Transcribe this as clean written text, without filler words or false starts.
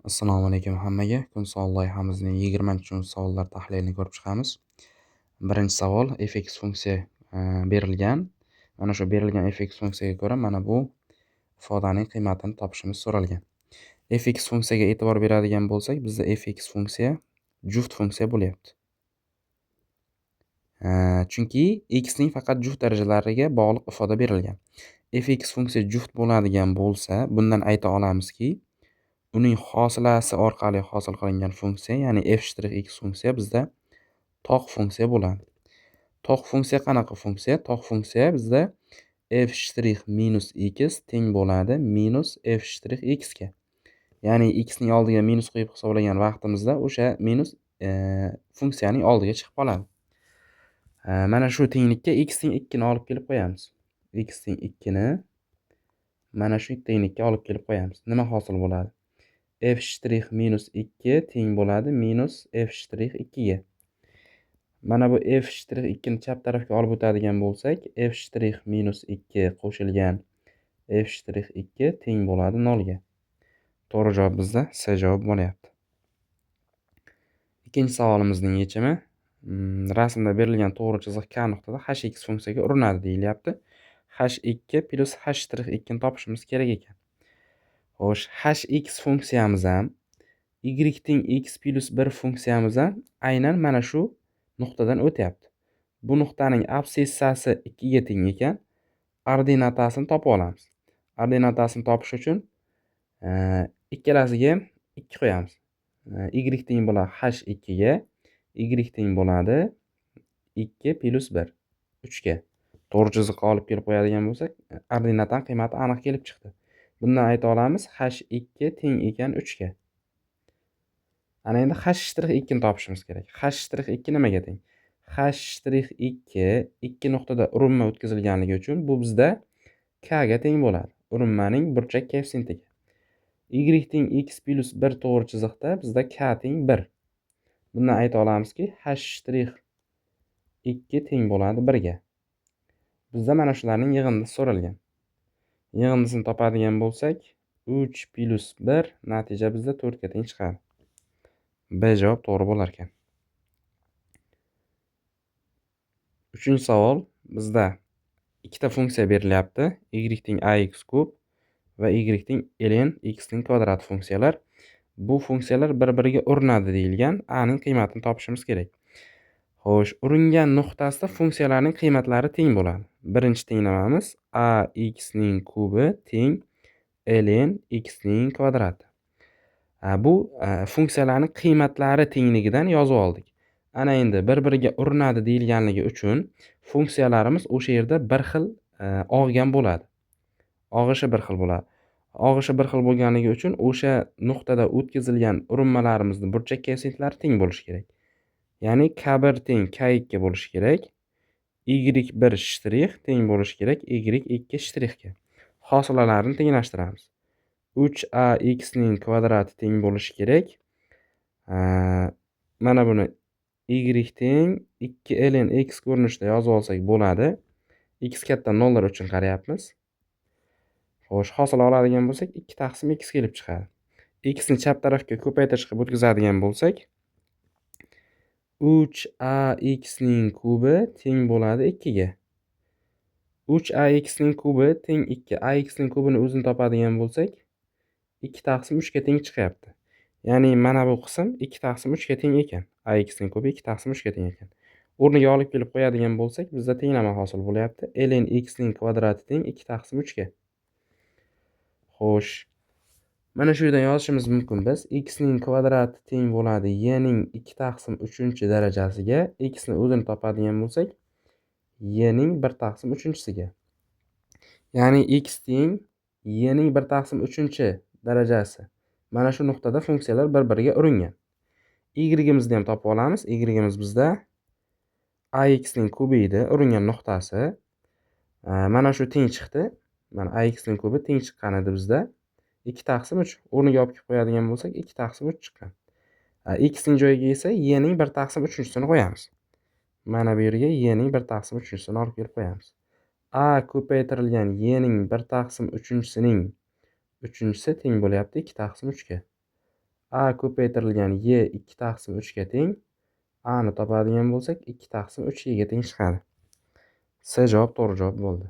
Assalomu alaykum hammaga. Kun savol loyihamizning 20-savollar tahlilini ko'rib chiqamiz. Birinchi savol fx funksiya berilgan. Mana shu berilgan fx funksiyaga ko'ra mana bu ifodaning qiymatini topishimiz so'ralgan. Fx funksiyaga e'tibor beradigan bo'lsak, bizda fx funksiya juft funksiya bo'lyapti. Chunki x ning faqat juft darajalariga bog'liq ifoda berilgan. Fx funksiya juft bo'ladigan bo'lsa, bundan ayta olamizki, uning hosilasi orqali hosil qilingan funksiya, ya'ni f'(x) funksiya bizda tog' funksiya bo'ladi. Tog' funksiya qanaqa funksiya? Tog' funksiya bizda f'-x teng bo'ladi minus f'(x) ga. Ya'ni x ning oldiga minus qo'yib hisoblagan vaqtimizda o'sha minus funksiyaning oldiga chiqib qoladi. Mana shu tenglikka x teng 2 ni olib kelib qo'yamiz. X teng 2 ni mana shu tenglikka olib kelib qo'yamiz. Nima hosil bo'ladi? f'-2 teng bo'ladi minus f'-2 ga. Mana bu f'-2 ni chap tarafga olib o'tadigan bo'lsak, f'-2 qo'shilgan f'-2 teng bo'ladi 0 ga. To'g'ri javob bizda C javob bo'lyapti. Ikkinchi savolimizning yechimi rasmda berilgan to'g'ri chiziq K nuqtada hx funksiyaga urinadi deyilyapti. h2 plus h'2 ni topishimiz kerak ekan. Xo'sh, hx funksiyamiz ham y teng x plus 1 funksiyamiz ham aynan mana shu nuqtadan o'tyapti. Bu nuqtaning absissasi 2 ga teng ekan. Ordinatasini topib olamiz. Ordinatasini topish uchun ikkalasiga ham 2 qo'yamiz. Y teng bo'ladi h2 ga, y teng bo'ladi 2 plus 1 3 ga. To'g'ri chiziqqa olib kelib qo'yadigan bo'lsak, ordinataning qiymati aniq kelib chiqdi. Bundan ayta olamiz h2 teng ekan 3 ga. Ana endi h'2 ni topishimiz kerak. h'2 nimaga teng? h'2 ikki nuqtada urinma o'tkazilganligi uchun bu bizda k ga teng bo'ladi. Urinmaning burchak koeffitsiyentiga. Y teng x plus 1 to'g'ri chiziqda bizda k teng 1. Bundan ayta olamizki, h'2 teng bo'ladi 1 ga. Bizda mana shularning yig'indisi so'ralgan. Yig'indisini topadigan bo'lsak, 3 plus 1 natija bizda 4 ga teng chiqadi. B javob to'g'ri bo'lar ekan. Uchinchi savol, bizda ikkita funksiya berilyapti. Y teng ax kub va y teng ln x ning kvadrat funksiyalar. Bu funksiyalar bir-biriga urinadi deyilgan. A ning qiymatini topishimiz kerak. Xo'sh, uringan nuqtasida funksiyalarning qiymatlari teng bo'ladi. Birinchi tenglamamiz ax ning kubi teng ln x ning kvadrati. Bu funksiyalarning qiymatlari tengligidan yozib oldik. Ana endi bir-biriga urinadi deyilganligi uchun funksiyalarimiz o'sha yerda bir xil og'gan bo'ladi. Og'ishi bir xil bo'ladi. Og'ishi bir xil bo'lganligi uchun o'sha nuqtada o'tkazilgan urinmalarimizning burchak koeffitsentlari teng bo'lishi kerak. Ya'ni k1 teng k2 bo'lishi kerak. y1 shtrix teng bo'lishi kerak y2 shtrixga. Hosilalarni tenglashtiramiz. 3ax ning kvadrati teng bo'lishi kerak. Mana buni y teng 2 ln x ko'rinishida yozib olsak bo'ladi. X katta 0 uchun qarayapmiz. Xo'sh, hosil oladigan bo'lsak 2 taqsim x kelib chiqadi. X ni chap tarafga ko'paytirish qilib o'tkazadigan bo'lsak, 3ax ning kubi teng bo'ladi 2 ga. 3ax ning kubi teng 2. Ax ning kubini o'zini topadigan bo'lsak, 2 taqsim 3 ga teng chiqyapti. Ya'ni mana bu qism 2 taqsim 3 ga teng ekan. Ax ning kubi 2 taqsim 3 ga teng ekan. O'rniga olib kelib qo'yadigan bo'lsak, bizda tenglama hosil bo'lyapti. ln x ning kvadrati teng 2 taqsim 3 ga. Xo'sh, mana shu yerdan yozishimiz mumkin biz. X ning kvadrati teng bo'ladi y ning 2 taqsim 3-darajasiga. X ni o'zini topadigan bo'lsak, y ning 1 taqsim 3-siga. Ya'ni x teng y ning 1 taqsim 3-darajasi. Mana shu nuqtada funksiyalar bir-biriga uringan. Y-imizni ham topib olamiz. Y-imiz bizda ax ning kubi edi, uringan nuqtasi. Mana shu teng chiqdi. Mana ax ning kubi teng chiqqan edi bizda. 2 taqsim 3. O'rniga olib kelib qo'yadigan bo'lsak, 2 taqsim 3 chiqqan. X ning joyiga esa y ning 1 taqsim 3-sini qo'yamiz. Mana bu yerga y ning 1 taqsim 3-sini olib kelib qo'yamiz. A ko'paytirilgan y ning 1 taqsim 3-sining 3-si teng bo'lyapti 2 taqsim 3 ga. A ko'paytirilgan y 2 taqsim 3 ga teng. A ni topadigan bo'lsak 2 taqsim 3 y ga teng chiqadi. C javob to'g'ri javob bo'ldi.